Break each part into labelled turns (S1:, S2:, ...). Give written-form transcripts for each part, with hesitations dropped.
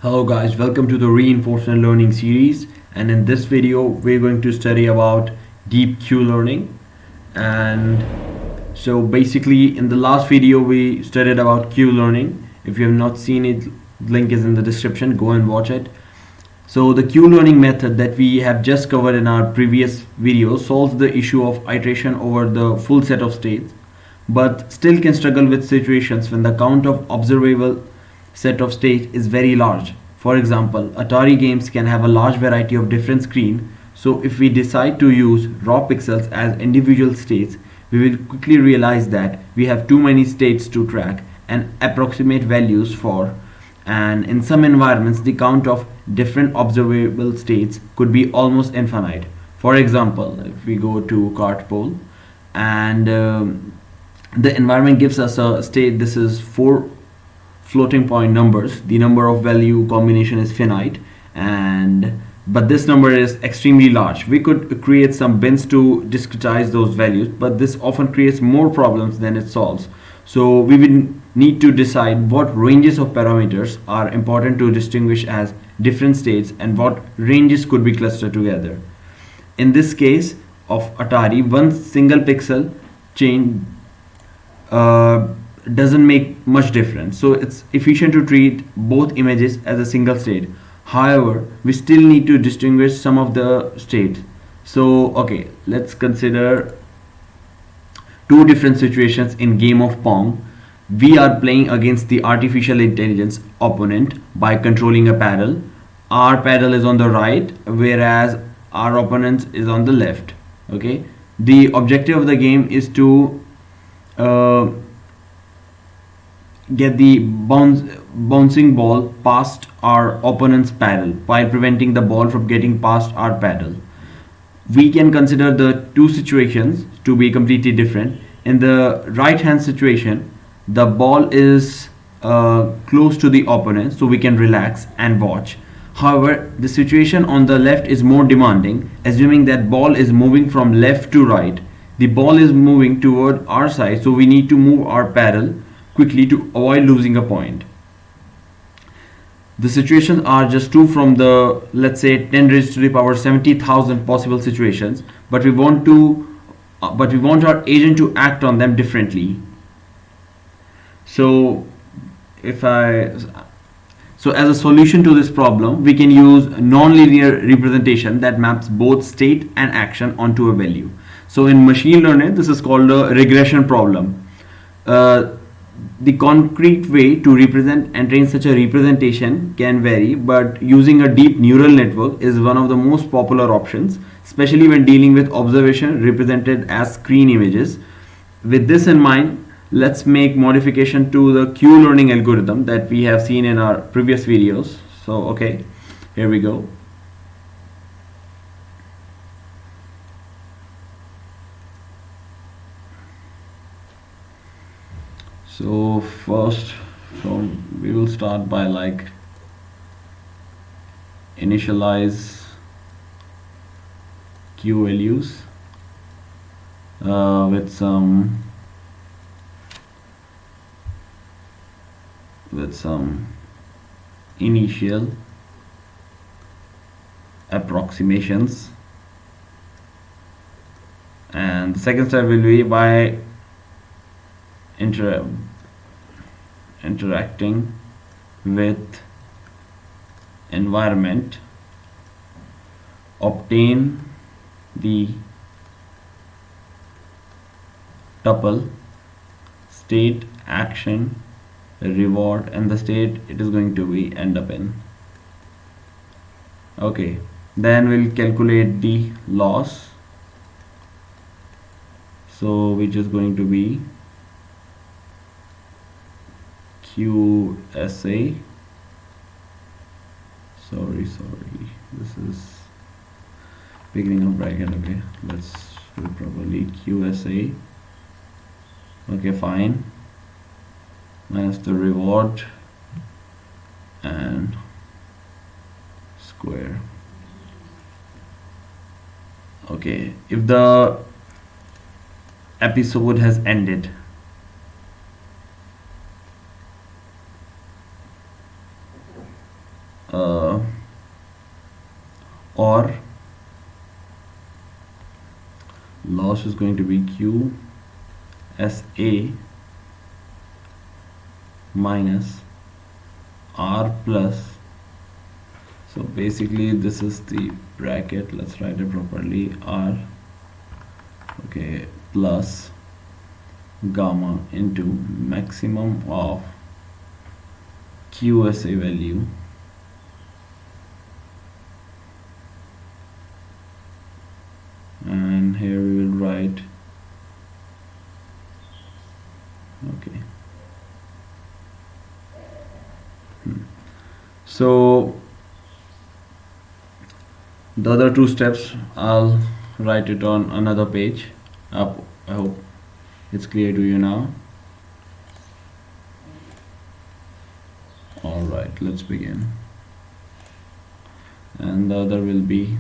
S1: Hello guys, welcome to the reinforcement learning series, and in this video we're going to study about deep Q learning. And so basically in the last video we studied about Q learning. If you have not seen it, link is in the description, go and watch it. So the Q learning method that we have just covered in our previous video solves the issue of iteration over the full set of states, but still can struggle with situations when the count of observable set of state is very large. For example, Atari games can have a large variety of different screens, so if we decide to use raw pixels as individual states, we will quickly realize that we have too many states to track and approximate values for, and in some environments the count of different observable states could be almost infinite. For example, if we go to cart poll and the environment gives us a state, this is 4 floating point numbers, the number of value combination is finite, and but this number is extremely large. We could create some bins to discretize those values, but this often creates more problems than it solves. So we will need to decide what ranges of parameters are important to distinguish as different states and what ranges could be clustered together. In this case of Atari, one single pixel change doesn't make much difference, so it's efficient to treat both images as a single state. However, we still need to distinguish some of the states. So okay, let's consider two different situations in game of Pong. We are playing against the artificial intelligence opponent by controlling a paddle. Our paddle is on the right, whereas our opponent is on the left. Okay, the objective of the game is to get the bouncing ball past our opponent's paddle while preventing the ball from getting past our paddle. We can consider the two situations to be completely different. In the right hand situation, the ball is close to the opponent, so we can relax and watch. However, the situation on the left is more demanding. Assuming that ball is moving from left to right, the ball is moving toward our side, so we need to move our paddle quickly to avoid losing a point. The situations are just two from the, let's say, 10 raised to the power 70,000 possible situations, but we want our agent to act on them differently. So so as a solution to this problem, we can use non-linear representation that maps both state and action onto a value. So in machine learning, this is called a regression problem. The concrete way to represent entering such a representation can vary, but using a deep neural network is one of the most popular options, especially when dealing with observation represented as screen images. With this in mind, let's make modification to the Q learning algorithm that we have seen in our previous videos. So okay, here we go. So first, we will start by initialize Q values with some initial approximations, and the second step will be by interacting with environment, obtain the tuple state, action, reward, and the state it is going to be end up in. Okay, then we'll calculate the loss. So which is going to be QSA, sorry, this is beginning of bracket. Okay, let's do it properly. QSA, okay, fine, minus the reward and square. Okay, if the episode has ended, uh, or loss is going to be Q SA minus R plus, so basically this is the bracket, let's write it properly, R, okay, plus gamma into maximum of QSA value and here we will write, okay, so the other two steps I'll write it on another page up. I hope it's clear to you now. Alright, let's begin. And the other will be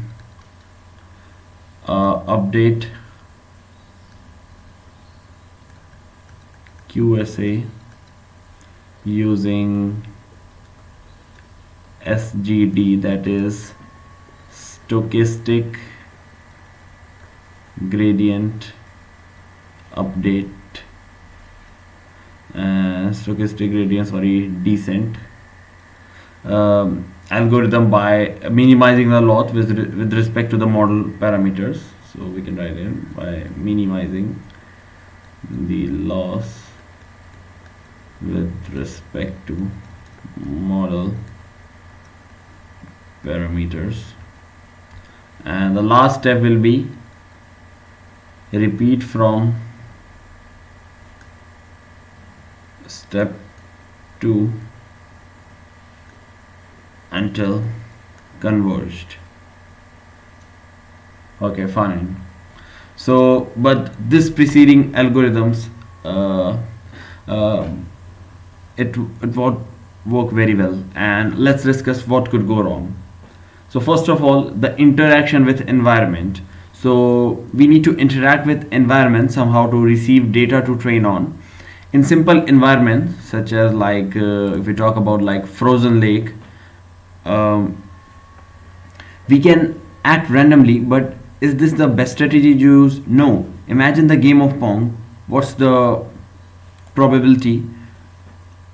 S1: update QSA using SGD, that is stochastic gradient update, stochastic gradient descent algorithm by minimizing the loss with respect to the model parameters. So we can write in by minimizing the loss with respect to model parameters. And the last step will be repeat from step 2 until converged. Okay, fine. So but this preceding algorithms it won't work very well, and let's discuss what could go wrong. So first of all, the interaction with environment. So we need to interact with environment somehow to receive data to train on. In simple environments such as like if we talk about like frozen lake, we can act randomly, but is this the best strategy to use? No. Imagine the game of Pong. What's the probability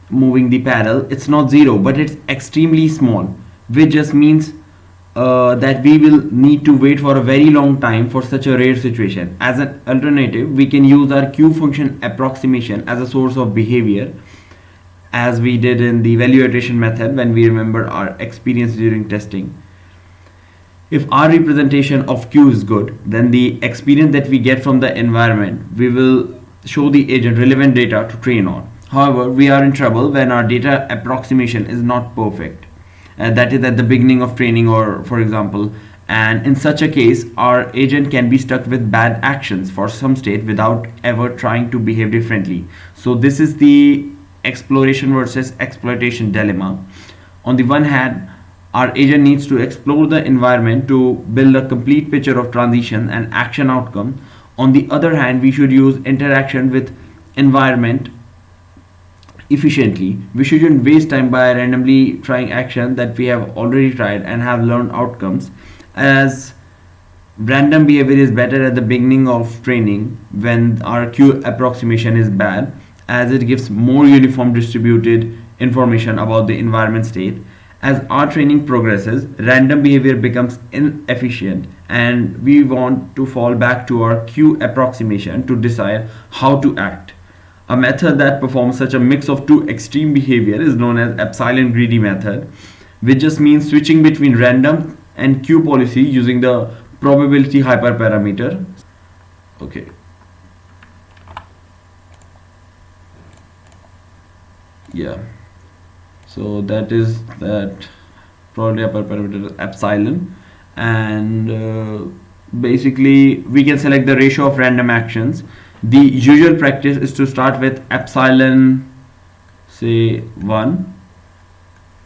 S1: moving the paddle? It's not zero, but it's extremely small, which just means that we will need to wait for a very long time for such a rare situation. As an alternative, we can use our Q function approximation as a source of behavior, as we did in the value iteration method when we remember our experience during testing. If our representation of Q is good, then the experience that we get from the environment, we will show the agent relevant data to train on. However, we are in trouble when our data approximation is not perfect. That is at the beginning of training, or for example, and in such a case our agent can be stuck with bad actions for some state without ever trying to behave differently. So this is the exploration versus exploitation dilemma. On the one hand, our agent needs to explore the environment to build a complete picture of transition and action outcome. On the other hand, we should use interaction with environment efficiently. We shouldn't waste time by randomly trying action that we have already tried and have learned outcomes, as random behavior is better at the beginning of training when our Q approximation is bad, as it gives more uniform distributed information about the environment state. As our training progresses, random behavior becomes inefficient and we want to fall back to our Q approximation to decide how to act. A method that performs such a mix of two extreme behavior is known as epsilon greedy method, which just means switching between random and Q policy using the probability hyperparameter. Okay. Yeah. So that is that probability hyperparameter is epsilon, and basically we can select the ratio of random actions. The usual practice is to start with epsilon, say 1.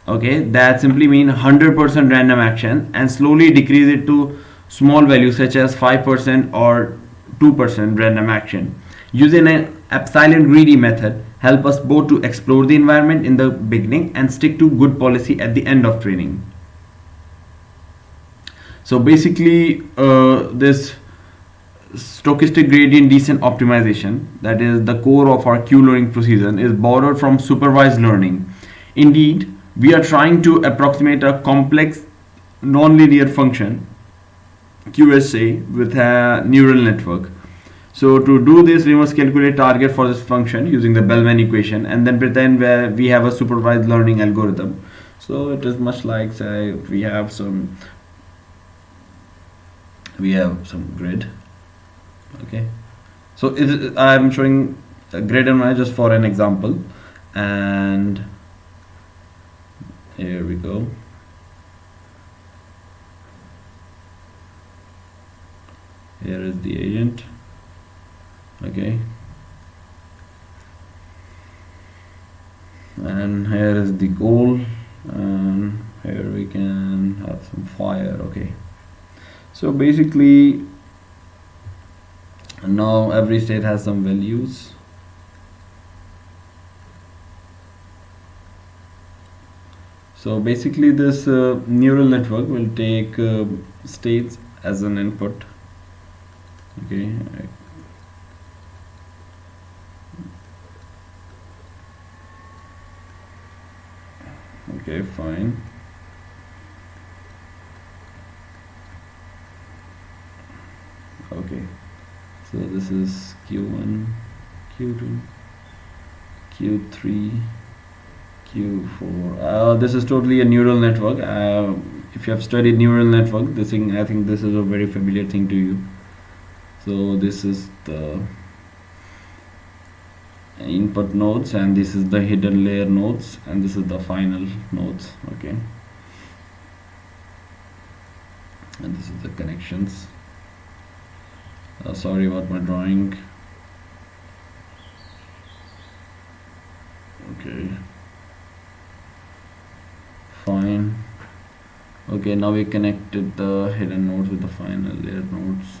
S1: Okay, that simply means 100% random action, and slowly decrease it to small values such as 5% or 2% random action. Using an epsilon greedy method, help us both to explore the environment in the beginning and stick to good policy at the end of training. So basically, this stochastic gradient descent optimization, that is the core of our Q-learning procedure, is borrowed from supervised learning. Indeed, we are trying to approximate a complex nonlinear function QSA with a neural network. So to do this, we must calculate target for this function using the Bellman equation and then pretend where we have a supervised learning algorithm. So it is much like, say, we have some grid. Okay, so I'm showing a grid image just for an example, and here we go. Here is the agent. Okay, and here is the goal, and here we can have some fire. Okay, so basically now every state has some values. So basically this neural network will take states as an input. Okay, okay, fine. Okay, so this is Q1, Q2, Q3, Q4. This is totally a neural network. If you have studied neural network, this thing, I think this is a very familiar thing to you. So this is the input nodes, and this is the hidden layer nodes, and this is the final nodes. Okay, and this is the connections. Sorry about my drawing. Okay, fine. Okay, now we connected the hidden nodes with the final layer nodes.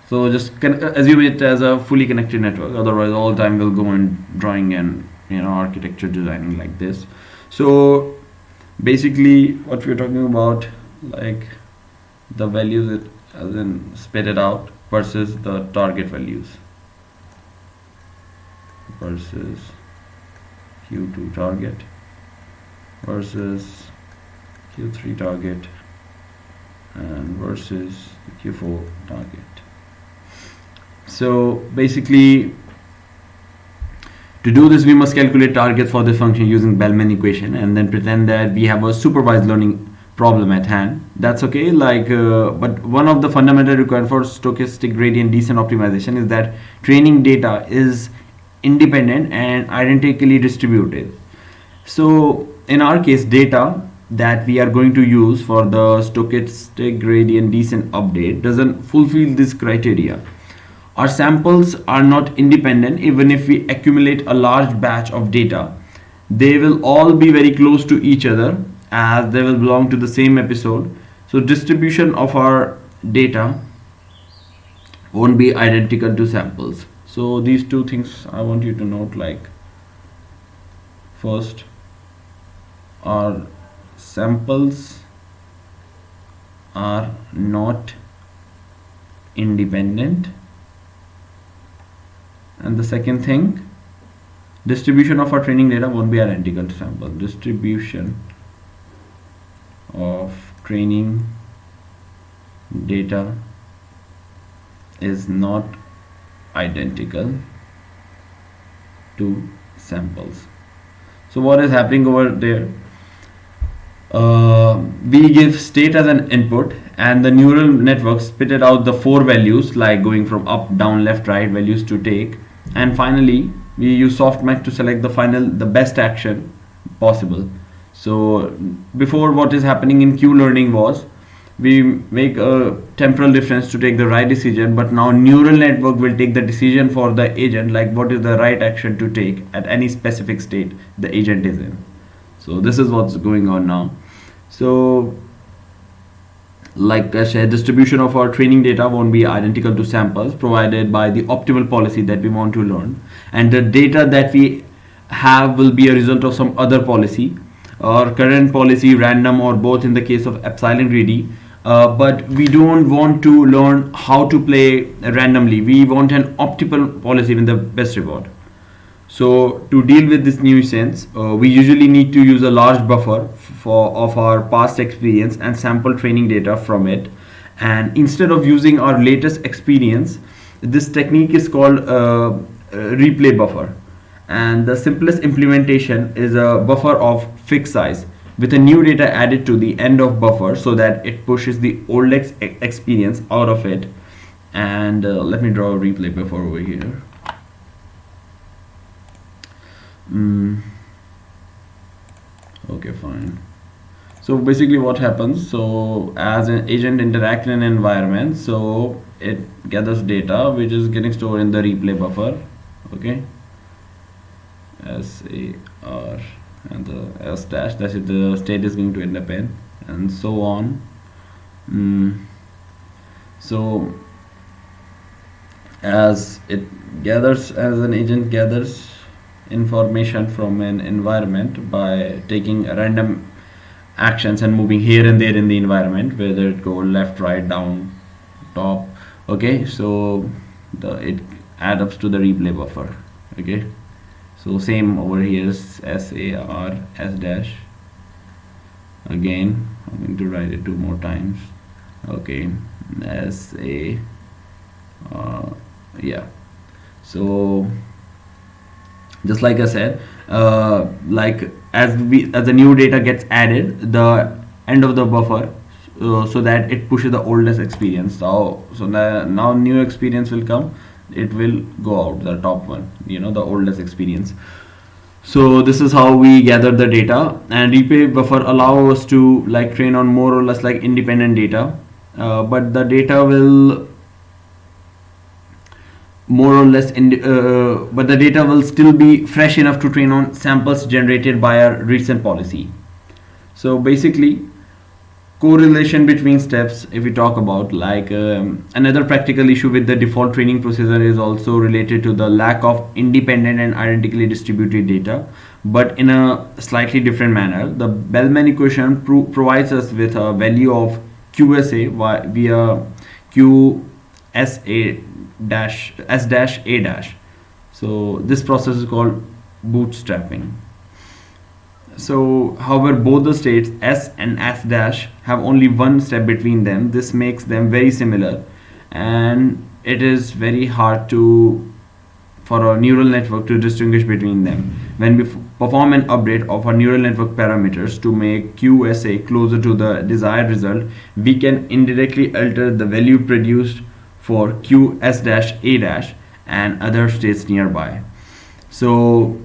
S1: So just assume it as a fully connected network, otherwise all time will go on drawing and architecture designing like this. So basically what we're talking about, like the values it as in spit it out versus the target values versus Q2 target versus Q3 target and versus Q4 target. So basically, to do this, we must calculate targets for this function using Bellman equation and then pretend that we have a supervised learning problem at hand. That's okay. But one of the fundamental requirements for stochastic gradient descent optimization is that training data is independent and identically distributed. So in our case, data that we are going to use for the stochastic gradient descent update doesn't fulfill this criteria. Our samples are not independent. Even if we accumulate a large batch of data, they will all be very close to each other as they will belong to the same episode. So distribution of our data won't be identical to samples. So these two things I want you to note, like first, our samples are not independent, and the second thing, distribution of our training data won't be identical to sample. Distribution of training data is not identical to samples. So what is happening over there? We give state as an input and the neural network spitted out the 4 values, like going from up, down, left, right values to take, and finally we use softmax to select the best action possible. So before, what is happening in Q learning was we make a temporal difference to take the right decision, but now neural network will take the decision for the agent, like what is the right action to take at any specific state the agent is in. So this is what's going on now. So like I said, distribution of our training data won't be identical to samples provided by the optimal policy that we want to learn, and the data that we have will be a result of some other policy or current policy, random or both in the case of epsilon greedy. But we don't want to learn how to play randomly. We want an optimal policy with the best reward. So to deal with this nuisance, we usually need to use a large buffer of our past experience and sample training data from it. And instead of using our latest experience, this technique is called replay buffer. And the simplest implementation is a buffer of fixed size with a new data added to the end of buffer so that it pushes the old experience out of it. And let me draw a replay buffer over here. Okay, fine. So basically what happens, so as an agent interacts in an environment, so it gathers data which is getting stored in the replay buffer. Okay, SAR and the S dash, that's it, the state is going to end up in, and so on. So as it gathers, as an agent gathers information from an environment by taking random actions and moving here and there in the environment, whether it go left, right, down, top. Okay, so it adds up to the replay buffer. Okay, so same over here is SAR S dash. Again, I'm going to write it 2 more times. Okay, yeah. So just like I said, like as the new data gets added, the end of the buffer, so that it pushes the oldest experience. So now new experience will come, it will go out, the top one, the oldest experience. So this is how we gather the data, and replay buffer allow us to like train on more or less like independent data, but the data will more or less but the data will still be fresh enough to train on samples generated by our recent policy. So basically, correlation between steps, if we talk about like another practical issue with the default training procedure is also related to the lack of independent and identically distributed data, but in a slightly different manner. The Bellman equation provides us with a value of QSA via QSA dash S dash A dash. So this process is called bootstrapping. So however, both the states S and S dash have only one step between them. This makes them very similar, and it is very hard for a neural network to distinguish between them. When we perform an update of our neural network parameters to make QSA closer to the desired result, we can indirectly alter the value produced for QS-A- and other states nearby. So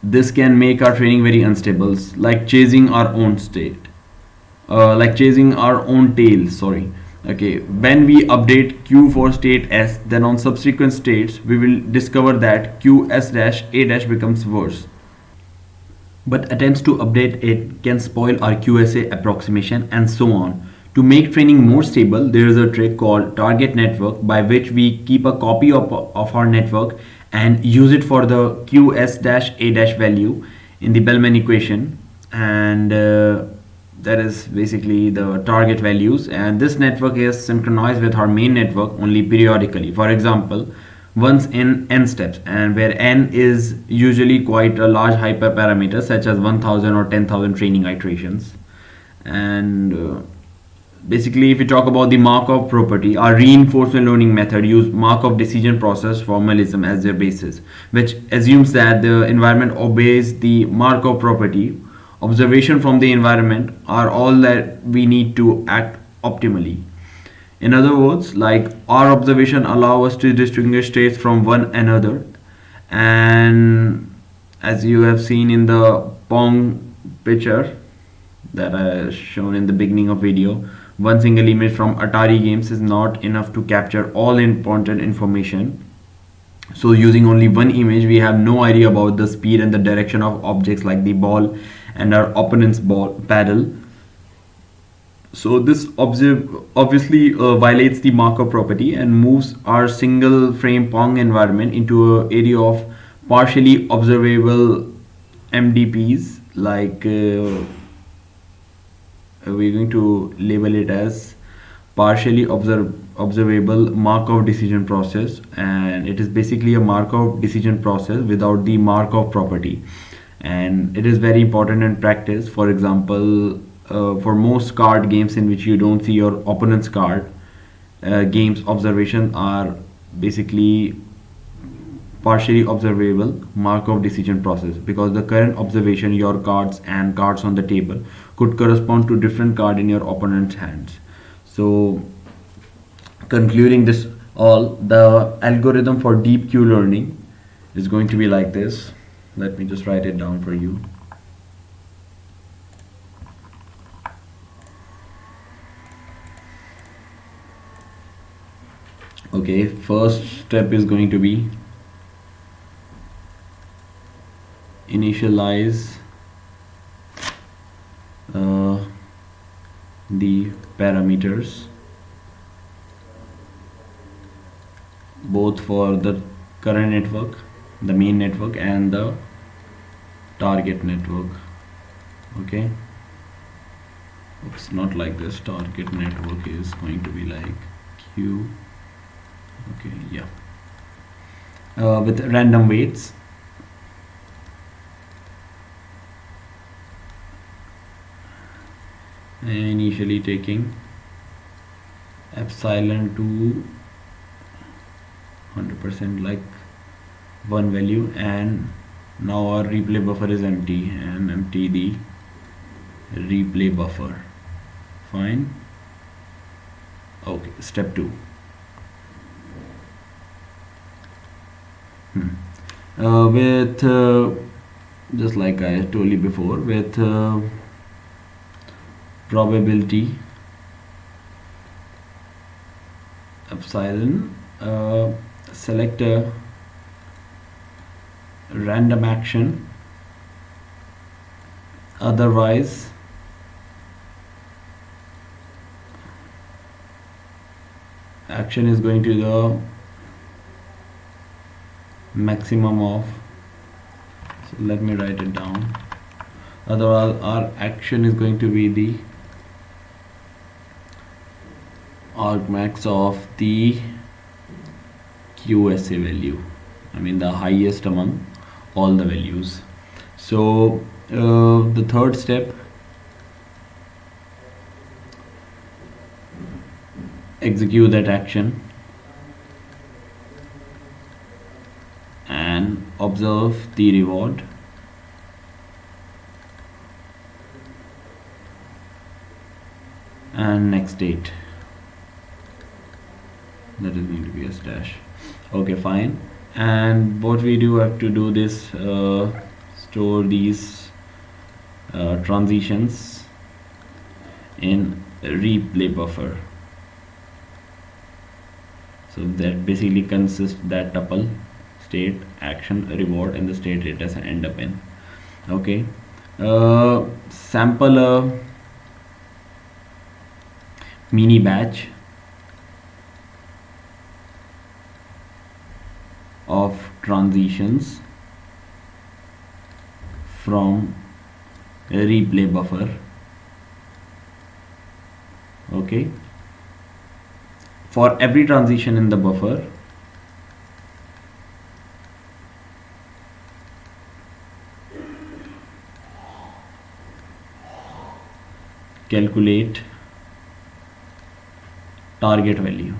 S1: this can make our training very unstable, like chasing our own tail. Sorry. Okay, when we update Q for state S, then on subsequent states we will discover that QS-A- becomes worse. But attempts to update it can spoil our QSA approximation, and so on. To make training more stable, there is a trick called target network, by which we keep a copy of our network and use it for the QS-A- value in the Bellman equation, and that is basically the target values, and this network is synchronized with our main network only periodically. For example, once in n steps, and where n is usually quite a large hyperparameter such as 1000 or 10,000 training iterations. And basically, if we talk about the Markov property, our reinforcement learning method use Markov decision process formalism as their basis, which assumes that the environment obeys the Markov property. Observation from the environment are all that we need to act optimally. In other words, like our observation allow us to distinguish states from one another, and as you have seen in the Pong picture that I shown in the beginning of video, one single image from Atari games is not enough to capture all important information. So using only one image, we have no idea about the speed and the direction of objects like the ball and our opponent's ball paddle. So this obviously violates the Markov property and moves our single frame Pong environment into an area of partially observable MDPs, like we're going to label it as partially observable Markov decision process, and it is basically a Markov decision process without the Markov property, and it is very important in practice. For example, for most card games in which you don't see your opponent's card, games observation are basically partially observable Markov decision process, because the current observation, your cards and cards on the table, could correspond to different card in your opponent's hands. So concluding this all, the algorithm for deep Q learning is going to be like this. Let me just write it down for you. Okay, first step is going to be initialize the parameters both for the current network, the main network, and the target network. Okay, it's not like this. Target network is going to be like Q. Okay, yeah, with random weights. Initially taking epsilon to 100% like one value, and now our replay buffer is empty, and empty the replay buffer. Fine. Okay, step 2. With just like I told you before, with probability epsilon, select a random action, otherwise action is going to the maximum of, so let me write it down, otherwise our action is going to be the argmax of the QSA value, I mean the highest among all the values. So the third step, execute that action and observe the reward, and next date, that is going to be a stash. Okay, fine. And what we do have to do this, store these transitions in replay buffer. So that basically consists that tuple state, action, reward, and the state it has end up in. Okay, sample a mini batch of transitions from a replay buffer. Okay, for every transition in the buffer, calculate target value,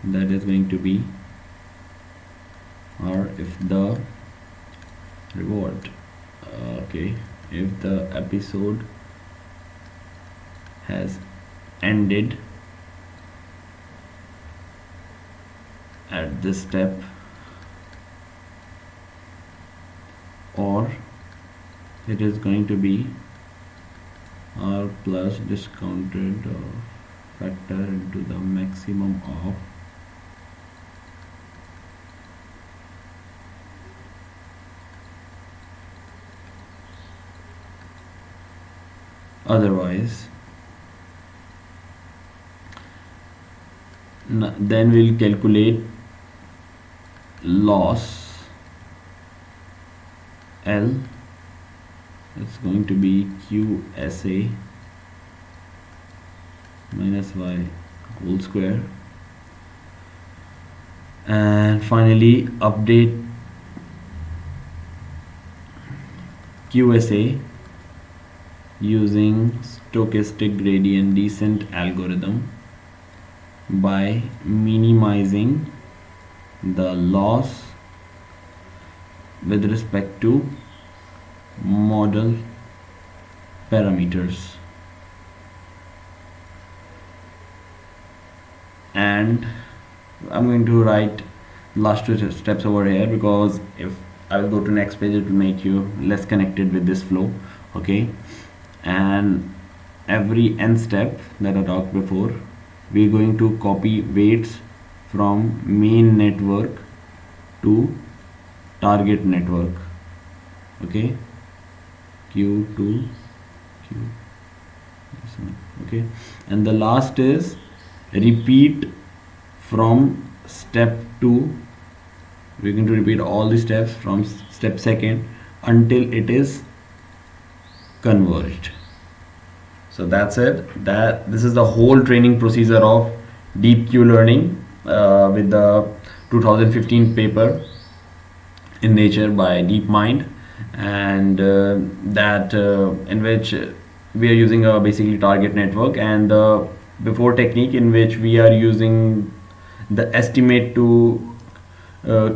S1: that is going to be, or if the reward, okay, if the episode has ended at this step, or it is going to be R plus discounted factor into the maximum of otherwise. Then we'll calculate loss L. It's going to be QSA minus y whole square, and finally update QSA using stochastic gradient descent algorithm by minimizing the loss with respect to model parameters. And I'm going to write last two steps over here, because if I will go to next page, it will make you less connected with this flow. Okay, and every n step that I talked before, we're going to copy weights from main network to target network. Okay, Q2 Q, okay, and the last is repeat from step 2. We're going to repeat all the steps from step second until it is converged. So that's it. This is the whole training procedure of deep Q learning with the 2015 paper in Nature by DeepMind, and in which we are using a basically target network, and the before technique in which we are using the estimate to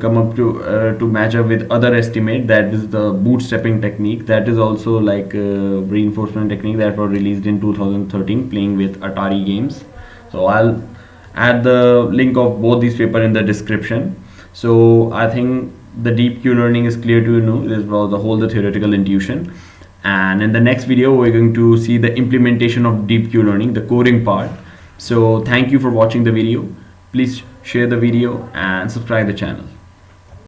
S1: come up to match up with other estimate, that is the bootstrapping technique. That is also like reinforcement technique that was released in 2013 playing with Atari games. So I'll add the link of both these paper in the description. So I think the deep Q learning is clear to you know. This was the theoretical intuition, and in the next video we're going to see the implementation of deep Q learning, the coding part. So thank you for watching the video. Please share the video and subscribe the channel.